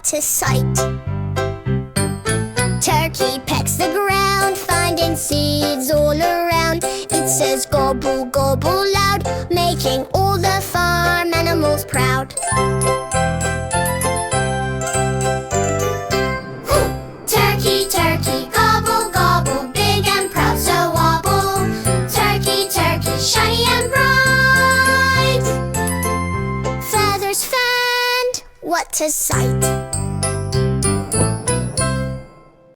what a sight! Turkey pecks the ground, finding seeds all around. It says gobble, gobble loud, making all the farm animals proud. Turkey, turkey, gobble, gobble, big and proud, so wobble. Turkey, turkey, shiny and bright. Feathers fanned, what a sight!